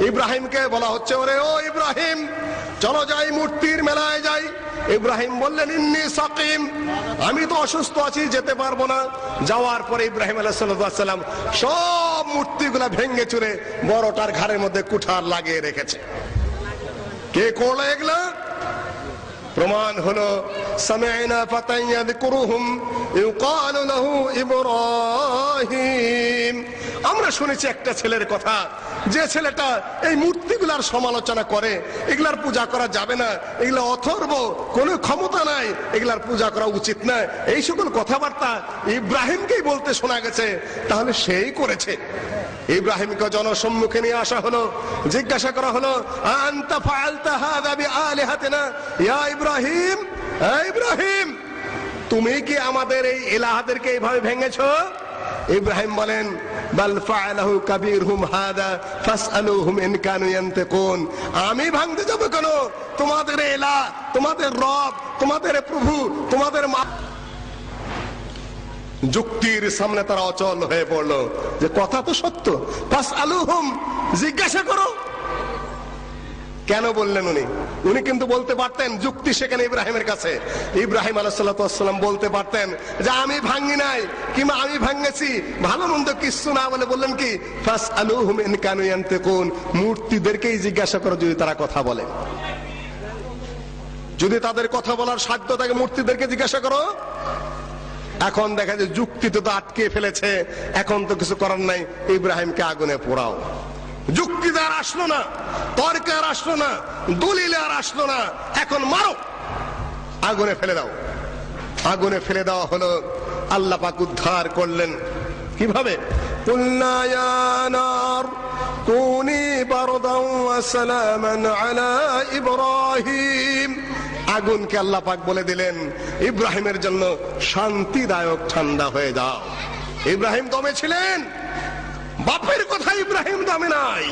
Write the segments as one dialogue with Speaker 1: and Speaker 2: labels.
Speaker 1: ইব্রাহিমকে বলা হচ্ছে, ওরে ও ইব্রাহিম, চলো যাই মূর্তির মেলায় যাই। ইব্রাহিম বললেন, ইন্নী সাকিম, আমি তো অসুস্থ আছি, যেতে পারবো না। যাওয়ার পরে ইব্রাহিম আলাইহিস সালাম সব মূর্তিগুলা ভেঙে চুরে বড়টার ঘাড়ের মধ্যে কুঠার লাগিয়ে রেখেছে। কে করলো এগুলা? প্রমাণ হলো সামি'না ফাতান ইয়াযকুরুহুম ইউকালু লাহু ইব্রাহিম। আমরা শুনেছি একটা ছেলের কথা, যে ছেলেটা এই মূর্তিগুলার সমালোচনা করে, এগুলার পূজা করা যাবে না, এগুলা অথর্ব, কোনো ক্ষমতা নাই, এগুলার পূজা করা উচিত না, এই সকল কথাবার্তা ইব্রাহিমকেই বলতে শোনা গেছে। তাহলে সেই করেছে। ইব্রাহিমকে জনসম্মুখে নিয়ে আসা হলো, জিজ্ঞাসা করা হলো, আনতা ফাআলতা হাযা বিআলিহাতিনা ইয়া ইব্রাহিম, ইব্রাহিম তুমি কি আমাদের এই ইলাহদেরকে এইভাবে ভেঙেছো? ইব্রাহিম বলেন, বাল ফাআলাহু কাবীরহুম হাযা ফাসআলুহুম ইন কানু ইয়ানতিকুন। আমি ভাঙতে যাব কেন? তোমাদের ইলাহ, তোমাদের রব, তোমাদের প্রভু, তোমাদের মা। যুক্তির সামনে তারা অচল হয়ে পড়লো, যে কথা তো সত্য, ফাসআলুহুম, জিজ্ঞাসা করো। কেন বললেন উনি? উনি কিন্তু বলতে পারতেন, যুক্তি সেখানে ইব্রাহিমের কাছে। ইব্রাহিম আলাইহিস সালাম বলতে পারতেন যে আমি ভাঙি নাই, কিংবা আমি ভাঙেছি, ভালো মন্দ কিছু না বলে বললেন কি, ফাসআলুহুম ইন কানু ইয়ানতিকুন, মূর্তিদেরকেই জিজ্ঞাসা করো যদি তারা কথা বলে। যদি তাদের কথা বলার সাধ্য থাকে, মূর্তিদেরকে জিজ্ঞাসা করো। এখন দেখা যায় যুক্তি তো আটকে ফেলেছে, এখন তো কিছু করার নাই, ইব্রাহিমকে আগুনে পোড়াও। যুক্তি আর আসলো না, তর্ক আর আসলো না, দলিল আর আসলো না, এখন মারো, আগুনে ফেলে দাও। আগুনে ফেলে দেওয়া হলো। আল্লাহ পাক উদ্ধার করলেন কিভাবে? কুলনা ইয়া নার কুনি বারদান ওয়া সালামান আলা ইব্রাহিম। আগুনকে আল্লাহ পাক বলে দিলেন, ইব্রাহিমের জন্য শান্তিদায়ক ঠান্ডা হয়ে যাও। ইব্রাহিম দমে ছিলেন, বাপের কথা ইব্রাহিম দমে নাই।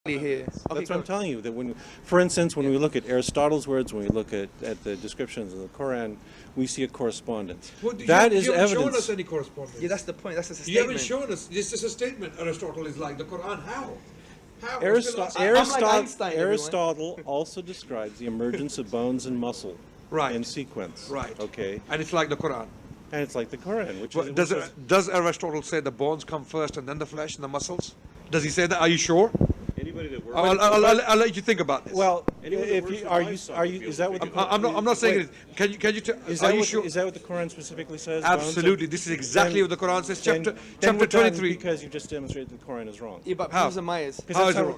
Speaker 2: Here.
Speaker 3: That's what I'm telling you. That when, for instance, when we look at Aristotle's words, when we look at the descriptions of the Quran, we see a correspondence.
Speaker 4: Well,
Speaker 3: That
Speaker 4: you
Speaker 3: is
Speaker 4: haven't shown
Speaker 3: evidence.
Speaker 4: us any correspondence.
Speaker 2: Yeah, that's the point. That's just a
Speaker 4: You haven't
Speaker 2: statement.
Speaker 4: shown us. This is a statement. Aristotle is like the Quran. How? How?
Speaker 2: Einstein,
Speaker 3: Aristotle also describes the emergence of bones and muscle
Speaker 4: Right.
Speaker 3: in sequence.
Speaker 4: Right.
Speaker 3: Okay.
Speaker 4: And it's like the Quran.
Speaker 3: And it's like the Quran, which
Speaker 4: Well,
Speaker 3: is
Speaker 4: does Aristotle say the bones come first and then the flesh and the muscles? Does he say that? Are you sure?
Speaker 3: anybody that works.
Speaker 4: I'll let you think about this.
Speaker 3: Well,
Speaker 5: Anyone that
Speaker 3: if
Speaker 5: works
Speaker 3: you
Speaker 5: with
Speaker 3: are
Speaker 5: livestock
Speaker 3: you
Speaker 5: would
Speaker 3: is
Speaker 5: feel
Speaker 3: that what
Speaker 5: free.
Speaker 3: the,
Speaker 4: I'm not saying
Speaker 3: wait,
Speaker 4: it. Can you
Speaker 3: Is
Speaker 4: are
Speaker 3: that
Speaker 4: you
Speaker 3: what,
Speaker 4: sure?
Speaker 3: is that what the Quran specifically says?
Speaker 4: Absolutely.
Speaker 3: Bones?
Speaker 4: This is exactly
Speaker 3: Then-
Speaker 4: what the Quran says.
Speaker 3: then
Speaker 4: Chapter
Speaker 3: we're done
Speaker 4: 23.
Speaker 3: because you just demonstrated that the Quran is wrong.
Speaker 2: Yeah, but
Speaker 4: How?
Speaker 2: Professor Myers.
Speaker 3: Because
Speaker 4: How
Speaker 3: that's,
Speaker 4: is it
Speaker 3: not,
Speaker 4: wrong?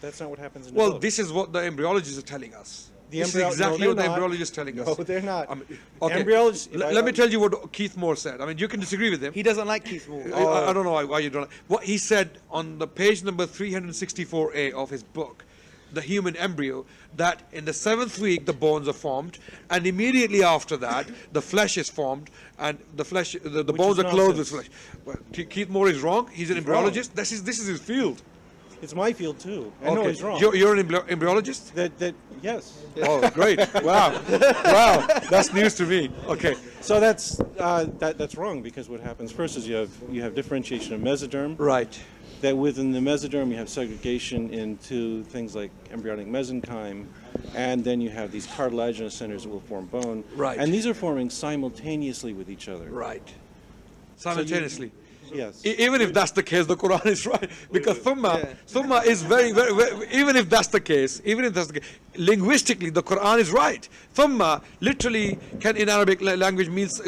Speaker 3: that's not what happens in
Speaker 4: Well,
Speaker 3: development.
Speaker 4: this is what the embryologists are telling us.
Speaker 3: The
Speaker 4: This is
Speaker 3: embryo- no,
Speaker 4: exactly
Speaker 3: they're
Speaker 4: what the
Speaker 3: not.
Speaker 4: embryologists are telling
Speaker 3: No,
Speaker 4: us.
Speaker 3: they're not.
Speaker 4: Okay.
Speaker 3: Embryologists-
Speaker 4: Let me tell you what Keith Moore said. I mean, you can disagree with him.
Speaker 2: He doesn't like Keith Moore.
Speaker 4: I don't know why you don't. What he said on the page number 364A of his book, the human embryo, that in the 7th week the bones are formed, and immediately after that the flesh is formed, and the flesh, the bones
Speaker 3: is
Speaker 4: are clothed with
Speaker 3: nonsense.
Speaker 4: flesh. Well, Keith Moore is wrong. He's an
Speaker 3: He's wrong.
Speaker 4: embryologist. This is his field.
Speaker 3: It's my field too. I know he's wrong.
Speaker 4: You're an embryologist.
Speaker 3: That yes.
Speaker 4: Oh, great! Wow, wow, that's news to me. Okay.
Speaker 3: So that's wrong, because what happens first is you have differentiation of mesoderm.
Speaker 4: Right.
Speaker 3: That within the mesoderm you have segregation into things like embryonic mesenchyme, and then you have these cartilaginous centers that will form bone.
Speaker 4: Right.
Speaker 3: And these are forming simultaneously with each other.
Speaker 4: Right. Simultaneously.
Speaker 3: Yes.
Speaker 4: Even if that's the case, the Quran is right, because thumma is very, even if that's the case, linguistically the Quran is right. Thumma literally can in Arabic language means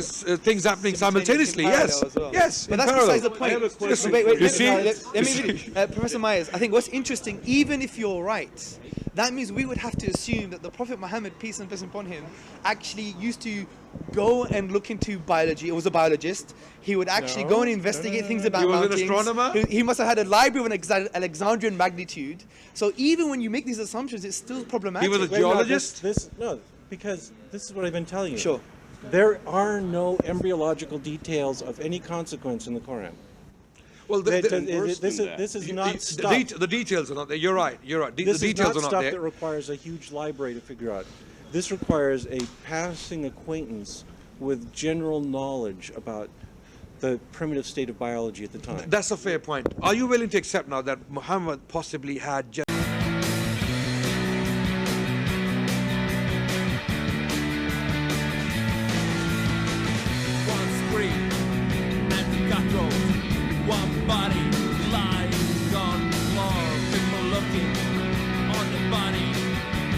Speaker 4: things happening simultaneously.
Speaker 2: in
Speaker 4: Yes,
Speaker 2: parallel as well.
Speaker 4: yes.
Speaker 2: But
Speaker 4: in
Speaker 2: that's
Speaker 4: parallel.
Speaker 2: besides the point.
Speaker 4: I have a question.
Speaker 2: Wait,
Speaker 4: You see?
Speaker 2: let me Professor Myers, I think what's interesting, even if you're right, that means we would have to assume that the Prophet Muhammad, peace and blessing upon him, actually used to go and look into biology. He was a biologist. He would actually go and investigate things about
Speaker 4: He was an
Speaker 2: mountains.
Speaker 4: astronomer?
Speaker 2: He must have had a library of an Alexandrian magnitude. So even when you make these assumptions, it's still problematic.
Speaker 4: He was a
Speaker 3: Wait, no,
Speaker 4: geologist?
Speaker 3: because this is what I've been telling you.
Speaker 2: Sure.
Speaker 3: There are no embryological details of any consequence in the Quran.
Speaker 4: Well,
Speaker 3: This is not stuff.
Speaker 4: the details are not there. You're right. You're right. The
Speaker 3: This is
Speaker 4: details
Speaker 3: not
Speaker 4: are not
Speaker 3: stuff
Speaker 4: there.
Speaker 3: that requires a huge library to figure out. This requires a passing acquaintance with general knowledge about the primitive state of biology at the time.
Speaker 4: That's a fair point. Are you willing to accept now that Muhammad possibly had just
Speaker 5: One scream and cut throat, one body